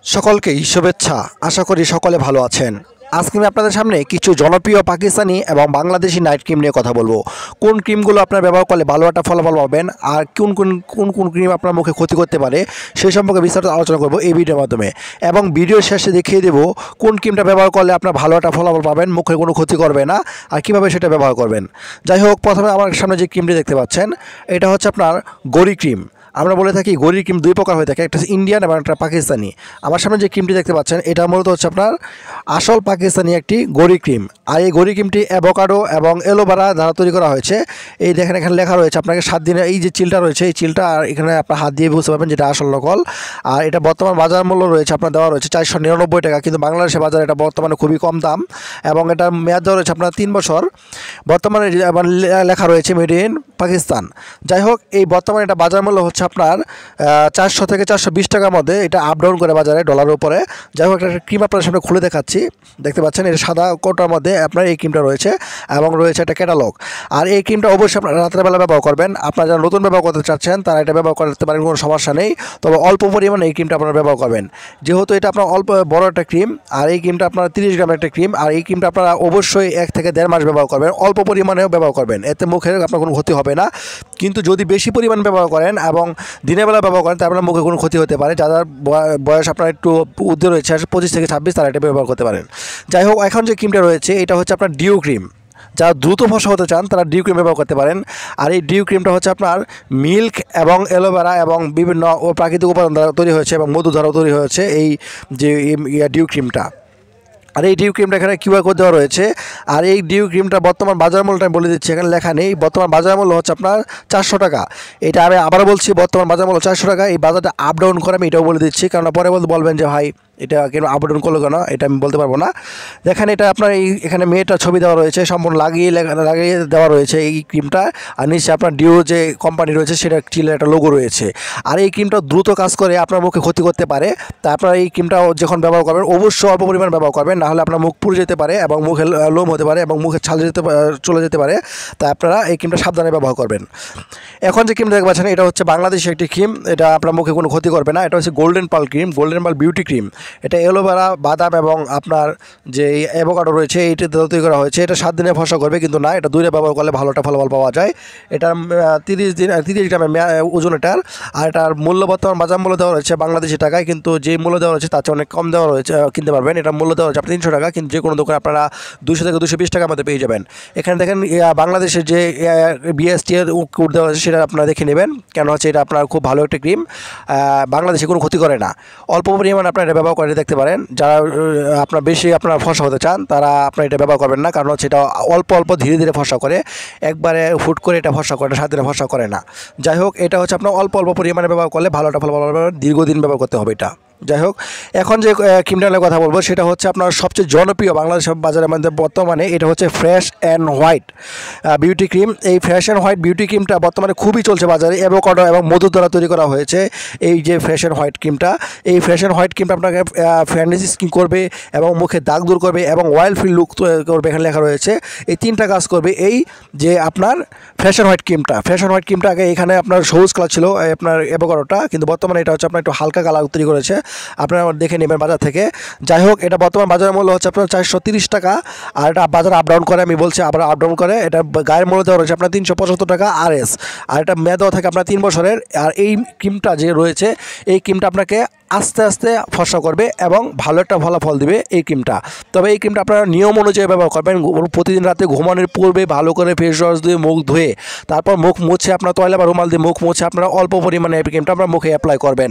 সকলকেই শুভেচ্ছা। আশা করি সকলে ভালো আছেন। আজকে আমি আপনাদের সামনে কিছু জনপ্রিয় পাকিস্তানি এবং বাংলাদেশি নাইট ক্রিম নিয়ে কথা বলবো। কোন ক্রিমগুলো আপনার ব্যবহার করলে ভালো একটা ফলাফল পাবেন আর কোন কোন কোন কোন ক্রিম আপনার মুখে ক্ষতি করতে পারে সেই সম্পর্কে বিস্তারিত আলোচনা করব এই ভিডিওর মাধ্যমে, এবং ভিডিওর শেষে দেখিয়ে দেবো কোন ক্রিমটা ব্যবহার করলে আপনার ভালো একটা ফলাফল পাবেন, মুখে কোনো ক্ষতি করবে না, আর কীভাবে সেটা ব্যবহার করবেন। যাই হোক, প্রথমে আমার সামনে যে ক্রিমটি দেখতে পাচ্ছেন এটা হচ্ছে আপনার গড়ি ক্রিম। আমরা বলে থাকি গড়ির ক্রিম দুই প্রকার হয়ে থাকে, একটা হচ্ছে ইন্ডিয়ান এবং একটা পাকিস্তানি। আমার সামনে যে ক্রিমটি দেখতে পাচ্ছেন এটা মূলত হচ্ছে আপনার আসল পাকিস্তানি একটি গড়ি ক্রিম। আর এই গড়ি ক্রিমটি অ্যাভোকাডো এবং অ্যালোভেরা দ্বারা তৈরি করা হয়েছে। এই দেখেন এখানে লেখা রয়েছে আপনাকে 7 দিনের এই যে চিলটা রয়েছে, এই চিলটা আর এখানে আপনার হাত দিয়ে বুঝতে পারবেন যেটা আসল নকল। আর এটা বর্তমান বাজার মূল্য রয়েছে আপনার দেওয়া রয়েছে 499 টাকা, কিন্তু বাংলাদেশের বাজারে এটা বর্তমানে খুবই কম দাম এবং এটার মেয়াদ দেওয়া রয়েছে আপনার 3 বছর। বর্তমানে লেখা রয়েছে মেড ইন পাকিস্তান। যাই হোক, এই বর্তমানে এটা বাজার মূল্য হচ্ছে আপনার 400 থেকে 420 টাকার মধ্যে, এটা আপ ডাউন করে বাজারে ডলারের উপরে। যাই হোক, একটা ক্রিম আপনার সামনে খুলে দেখাচ্ছি। দেখতে পাচ্ছেন এটা সাদা কোটার মধ্যে আপনার এই ক্রিমটা রয়েছে এবং রয়েছে একটা ক্যাটালগ। আর এই ক্রিমটা অবশ্যই আপনার রাত্রেবেলা ব্যবহার করবেন। আপনারা যারা নতুন ব্যবহার করতে চাচ্ছেন তারা এটা ব্যবহার করতে পারেন, কোনো সমস্যা নেই। তবে অল্প পরিমাণে এই ক্রিমটা আপনারা ব্যবহার করবেন, যেহেতু এটা আপনার অল্প বড় একটা ক্রিম। আর এই ক্রিমটা আপনার 30 গ্রামের একটা ক্রিম। আর এই ক্রিমটা আপনারা অবশ্যই 1 থেকে 1.5 মাস ব্যবহার করবেন, অল্প পরিমাণেও ব্যবহার করবেন, এতে মুখের আপনার কোনো ক্ষতি হবে না। কিন্তু যদি বেশি পরিমাণ ব্যবহার করেন এবং দিনের বেলা ব্যবহার করেন তার আপনার মুখে কোনো ক্ষতি হতে পারে। যাদের বয়স আপনার একটু ঊর্ধ্বে রয়েছে 25 থেকে 26, তারা এটা ব্যবহার করতে পারেন। যাই হোক, এখন যে ক্রিমটা রয়েছে এটা হচ্ছে আপনার ডিউ ক্রিম। যারা দ্রুত ফর্সা হতে চান তারা ডিউ ক্রিম ব্যবহার করতে পারেন। আর এই ডিউ ক্রিমটা হচ্ছে আপনার মিল্ক এবং অ্যালোভেরা এবং বিভিন্ন প্রাকৃতিক উপাদান দ্বারা তৈরি হয়েছে এবং মধু দ্বারাও তৈরি হয়েছে এই যে ডিউ ক্রিমটা। আর এই ডিউ ক্রিমটা এখানে কিউআর কোড দেওয়া রয়েছে। আর এই ডিউ ক্রিমটা বর্তমান বাজার মূল্যটা আমি বলে দিচ্ছি, এখানে লেখা নেই। বর্তমান বাজার মূল্য হচ্ছে আপনার 400 টাকা। এটা আমি আবার বলছি, বর্তমান বাজার মূল্য 400 টাকা। এই বাজারটা আপ ডাউন করে আমি এটাও বলে দিচ্ছি, কারণ পরে বলবেন যে ভাই এটা কেন আপ ডাউন করলো কেন, এটা আমি বলতে পারবো না। দেখেন এটা আপনার এখানে মেয়েটার ছবি দেওয়া রয়েছে, সম্পূর্ণ লাগিয়ে দেওয়া রয়েছে এই ক্রিমটা। আর নিচে আপনার ডিউ যে কোম্পানি রয়েছে সেটা চিলের একটা লোগো রয়েছে। আর এই ক্রিমটা দ্রুত কাজ করে, আপনার মুখে ক্ষতি করতে পারে। তা আপনারা এই ক্রিমটা যখন ব্যবহার করবেন অবশ্যই অল্প পরিমাণ ব্যবহার করবেন, নাহলে আপনার মুখ পুড়ে যেতে পারে এবং মুখে লোম হতে পারে এবং মুখে ছাল চলে যেতে পারে। তাই আপনারা এই ক্রিমটা সাবধানে ব্যবহার করবেন। এখন যে ক্রিমটা দেখতে পাচ্ছেন এটা হচ্ছে বাংলাদেশি একটি ক্রিম, এটা আপনার মুখে কোনো ক্ষতি করবে না। এটা হচ্ছে golden pearl cream, golden pearl beauty cream. এটা অ্যালোভেরা, বাদাম এবং আপনার যে অ্যাভোকাডো রয়েছে এইটা তৈরি করা হয়েছে। এটা 7 দিনে ফর্সা করবে, কিন্তু না, এটা দূরে ব্যবহার করলে ভালো একটা ফলাফল পাওয়া যায়। এটা 30 গ্রামের ওজন এটার। আর এটার মূল্য বর্তমান বাজার মূল্য দেওয়া রয়েছে বাংলাদেশি টাকায়, কিন্তু যে মূল্য দেওয়া রয়েছে তার চেয়ে অনেক কম দেওয়া রয়েছে, কিনতে পারবেন। এটার মূল্য দেওয়া রয়েছে আপনার 300 টাকা, কিন্তু যে কোনো দোকানে আপনারা 200 থেকে 220 টাকার মধ্যে পেয়ে যাবেন। এখানে দেখেন বাংলাদেশের যে বিএসটি এর কোড দেওয়া রয়েছে সেটা আপনারা দেখে নেবেন, কেন হচ্ছে এটা আপনার খুব ভালো একটা ক্রিম, বাংলাদেশে কোনো ক্ষতি করে না। অল্প পরিমাণ আপনারা এটা ব্যবহার করে দেখতে পারেন। যারা আপনার বেশি আপনারা ফর্সা হতে চান তারা আপনারা এটা ব্যবহার করবেন না, কারণ হচ্ছে এটা অল্প অল্প ধীরে ধীরে ফর্সা করে, একবারে হুট করে এটা ফর্সা করে না, 7 দিনে ফর্সা করে না। যাই হোক, এটা হচ্ছে আপনার অল্প অল্প পরিমাণে ব্যবহার করলে ভালো একটা ফলাফল পাবেন, দীর্ঘদিন ব্যবহার করতে হবে এটা। যাই হোক, এখন যে ক্রিমটার কথা বলবো সেটা হচ্ছে আপনার সবচেয়ে জনপ্রিয় বাংলাদেশ বাজারের মধ্যে বর্তমানে, এটা হচ্ছে fresh and white beauty cream. এই ফ্রেশ অ্যান্ড হোয়াইট বিউটি ক্রিমটা বর্তমানে খুবই চলছে বাজারে, অ্যাভোকাডো এবং মধু দ্বারা তৈরি করা হয়েছে এই যে ফ্রেশ অ্যান্ড হোয়াইট ক্রিমটা। এই ফ্রেশ অ্যান্ড হোয়াইট ক্রিমটা আপনাকে ফ্যান্ডেসি স্কিন করবে এবং মুখে দাগ দূর করবে এবং অয়েল ফ্রি লুক করবে, এখানে লেখা রয়েছে। এই 3টা কাজ করবে এই যে আপনার ফ্রেশ অ্যান্ড হোয়াইট ক্রিমটা। ফ্রেশ অ্যান্ড হোয়াইট ক্রিমটা আগে এখানে আপনার সবুজ কালার ছিল আপনার অ্যাভোকাডোটা, কিন্তু বর্তমানে এটা হচ্ছে আপনার একটু হালকা কালার তৈরি করেছে, আপনারা দেখে নেবেন বাজার থেকে। যাই হোক, এটা বর্তমান বাজারের মূল্য হচ্ছে আপনার 430 টাকা। আর এটা বাজার আপ ডাউন করে, আমি বলছি আবার আপ ডাউন করে। এটা গায়ের মূল্য দেওয়া রয়েছে আপনার 375 টাকা RS। আর এটা মেয়াদ দেওয়া থাকে আপনার 3 বছরের। আর এই ক্রিমটা যে রয়েছে এই ক্রিমটা আপনাকে আস্তে আস্তে ফর্সা করবে এবং ভালো একটা ফলাফল দিবে এই ক্রিমটা। তবে এই ক্রিমটা আপনারা নিয়ম অনুযায়ী ব্যবহার করবেন। প্রতিদিন রাতে ঘুমানোর পূর্বে ভালো করে ফেস ওয়াশ দিয়ে মুখ ধুয়ে তারপর মুখ মুছে আপনার তয়লা বা রুমাল দিয়ে মুখ মুছে আপনারা অল্প পরিমাণে এই ক্রিমটা আপনার মুখে অ্যাপ্লাই করবেন।